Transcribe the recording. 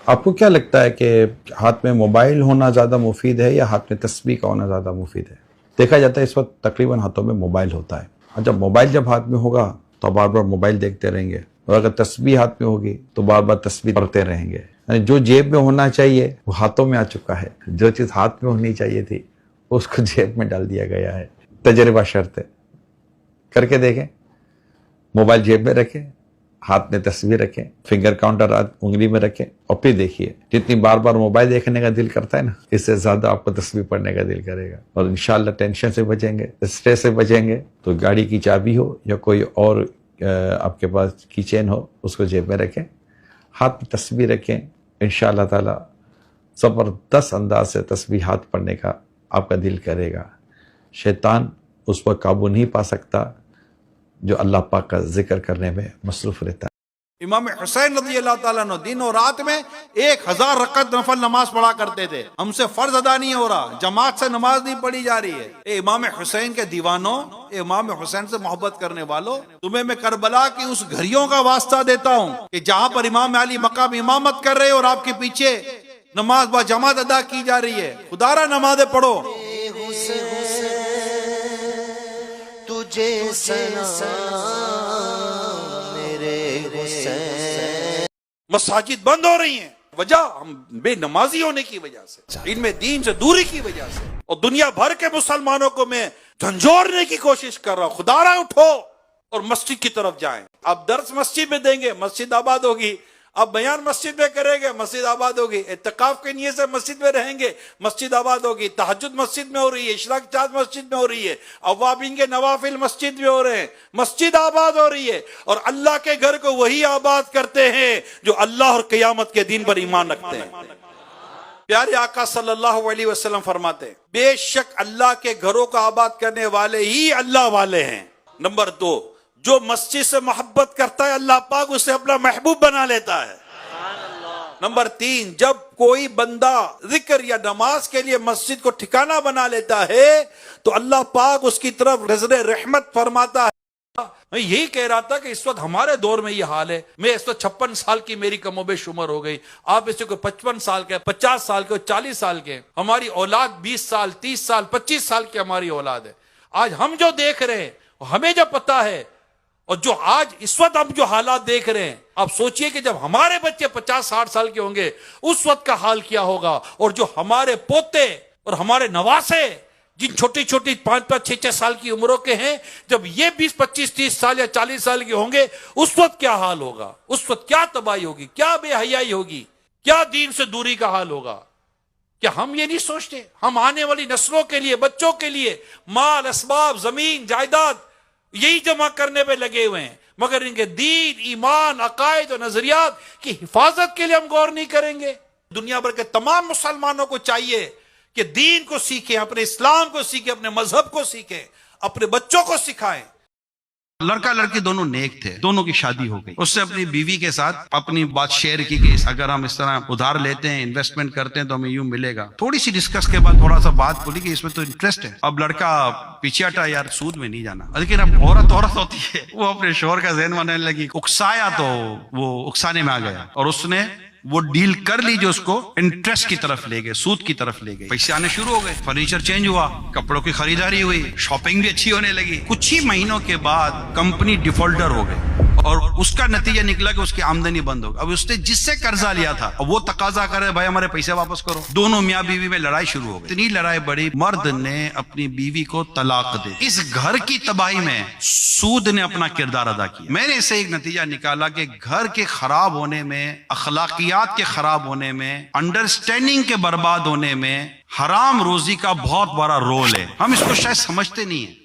آپ کو کیا لگتا ہے کہ ہاتھ میں موبائل ہونا زیادہ مفید ہے یا ہاتھ میں تسبیح کا ہونا زیادہ مفید ہے؟ دیکھا جاتا ہے اس وقت تقریباً ہاتھوں میں موبائل ہوتا ہے، اور جب موبائل ہاتھ میں ہوگا تو بار بار موبائل دیکھتے رہیں گے، اور اگر تسبیح ہاتھ میں ہوگی تو بار بار تسبیح پڑھتے رہیں گے۔ یعنی جو جیب میں ہونا چاہیے وہ ہاتھوں میں آ چکا ہے، جو چیز ہاتھ میں ہونی چاہیے تھی اس کو جیب میں ڈال دیا گیا ہے۔ تجربہ شرط ہے، کر کے دیکھیں، موبائل جیب میں رکھیں، ہاتھ میں تسبیح رکھیں، فنگر کاؤنٹر انگلی میں رکھیں، اور پھر دیکھیے جتنی بار بار موبائل دیکھنے کا دل کرتا ہے نا، اس سے زیادہ آپ کو تسبیح پڑھنے کا دل کرے گا، اور انشاءاللہ ٹینشن سے بچیں گے، اسٹریس سے بچیں گے۔ تو گاڑی کی چابی ہو یا کوئی اور آپ کے پاس کی چین ہو، اس کو جیب میں رکھیں، ہاتھ میں تسبیح رکھیں، انشاءاللہ تعالی زبردست انداز سے تسبیحات پڑھنے کا آپ کا دل کرے گا۔ شیطان اس پر قابو نہیں پا سکتا جو اللہ پاک کا ذکر کرنے میں مصروف رہتا ہے۔ امام حسین رضی اللہ تعالیٰ عنہ دن اور رات میں 1000 رکعت نفل نماز پڑھا کرتے تھے۔ ہم سے فرض ادا نہیں ہو رہا، جماعت سے نماز نہیں پڑھی جا رہی ہے۔ اے امام حسین کے دیوانوں، اے امام حسین سے محبت کرنے والوں، تمہیں میں کربلا کی اس گھڑیوں کا واسطہ دیتا ہوں کہ جہاں پر امام علی مقام امامت کر رہے اور آپ کے پیچھے نماز با جماعت ادا کی جا رہی ہے، خدا را نمازیں پڑھو۔ تجھے سلام میرے حسین۔ مساجد بند ہو رہی ہیں، وجہ ہم بے نمازی ہونے کی وجہ سے، ان میں دین سے دوری کی وجہ سے، اور دنیا بھر کے مسلمانوں کو میں جھنجھوڑنے کی کوشش کر رہا ہوں۔ خدا را اٹھو اور مسجد کی طرف جائیں۔ اب درس مسجد میں دیں گے، مسجد آباد ہوگی۔ اب بیان مسجد میں کریں گے، مسجد آباد ہوگی۔ اعتکاف کے نیت سے مسجد میں رہیں گے، مسجد آباد ہوگی۔ تہجد مسجد میں ہو رہی ہے، اشراق چاند مسجد میں ہو رہی ہے، اوابین کے نوافل مسجد میں ہو رہے ہیں، مسجد آباد ہو رہی ہے۔ اور اللہ کے گھر کو وہی آباد کرتے ہیں جو اللہ اور قیامت کے دن پر ایمان رکھتے ہیں۔ پیارے آقا صلی اللہ علیہ وسلم فرماتے ہیں بے شک اللہ کے گھروں کو آباد کرنے والے ہی اللہ والے ہیں۔ نمبر 2، جو مسجد سے محبت کرتا ہے اللہ پاک اسے اپنا محبوب بنا لیتا ہے۔ نمبر 3، جب کوئی بندہ ذکر یا نماز کے لیے مسجد کو ٹھکانہ بنا لیتا ہے تو اللہ پاک اس کی طرف نظر رحمت فرماتا ہے۔ میں یہی کہہ رہا تھا کہ اس وقت ہمارے دور میں یہ حال ہے۔ میں اس وقت 56 سال کی میری کم و بیش عمر ہو گئی، آپ اس سے کوئی 55 سال کے، 50 سال کے، 40 سال کے، ہماری اولاد 20 سال، 30 سال، 25 سال کی ہماری اولاد ہے۔ آج ہم جو دیکھ رہے ہیں، ہمیں جو پتا ہے، اور جو آج اس وقت ہم جو حالات دیکھ رہے ہیں، آپ سوچئے کہ جب ہمارے بچے 50-60 سال کے ہوں گے اس وقت کا حال کیا ہوگا، اور جو ہمارے پوتے اور ہمارے نواسے جن چھوٹی چھوٹی 5-5، 6-6 سال کی عمروں کے ہیں، جب یہ 20، 25، 30 سال یا 40 سال کے ہوں گے اس وقت کیا حال ہوگا، اس وقت کیا تباہی ہوگی، کیا بے حیائی ہوگی، کیا دین سے دوری کا حال ہوگا۔ کیا ہم یہ نہیں سوچتے؟ ہم آنے والی نسلوں کے لیے، بچوں کے لیے مال، اسباب، زمین، جائیداد یہی جمع کرنے پہ لگے ہوئے ہیں، مگر ان کے دین، ایمان، عقائد اور نظریات کی حفاظت کے لیے ہم غور نہیں کریں گے۔ دنیا بھر کے تمام مسلمانوں کو چاہیے کہ دین کو سیکھیں، اپنے اسلام کو سیکھیں، اپنے مذہب کو سیکھیں، اپنے بچوں کو سکھائیں۔ لڑکا لڑکی دونوں نیک تھے، دونوں کی شادی ہو گئی۔ اس سے اپنی بیوی کے ساتھ اپنی بات شیئر کی کہ اگر ہم اس طرح ادھار لیتے ہیں، انویسٹمنٹ کرتے ہیں تو ہمیں یوں ملے گا۔ تھوڑی سی ڈسکس کے بعد تھوڑا سا بات بولی کہ اس میں تو انٹرسٹ ہے۔ اب لڑکا پیچھے ہٹا، یار سود میں نہیں جانا۔ لیکن اب عورت ہوتی ہے، وہ اپنے شوہر کا ذہن بنانے لگی، اکسایا تو وہ اکسانے میں آ گیا، اور اس نے وہ ڈیل کر لی جو اس کو انٹرسٹ کی طرف لے گئے، سود کی طرف لے گئے۔ پیسے آنے شروع ہو گئے، فرنیچر چینج ہوا، کپڑوں کی خریداری ہوئی، شاپنگ بھی اچھی ہونے لگی۔ کچھ ہی مہینوں کے بعد کمپنی ڈیفالٹر ہو گئی، اور اس کا نتیجہ نکلا کہ اس کی آمدنی بند ہو گئی۔ اب اس نے جس سے قرضہ لیا تھا اب وہ تقاضا کرے بھائی ہمارے پیسے واپس کرو۔ دونوں میاں بیوی میں لڑائی شروع ہو گئی، اتنی لڑائی بڑی، مرد نے اپنی بیوی کو طلاق دے دی۔ اس گھر کی تباہی میں سود نے اپنا کردار ادا کیا۔ میں نے اسے ایک نتیجہ نکالا کہ گھر کے خراب ہونے میں، اخلاقیات کے خراب ہونے میں، انڈرسٹینڈنگ کے برباد ہونے میں حرام روزی کا بہت بڑا رول ہے۔ ہم اس کو شاید سمجھتے نہیں ہیں۔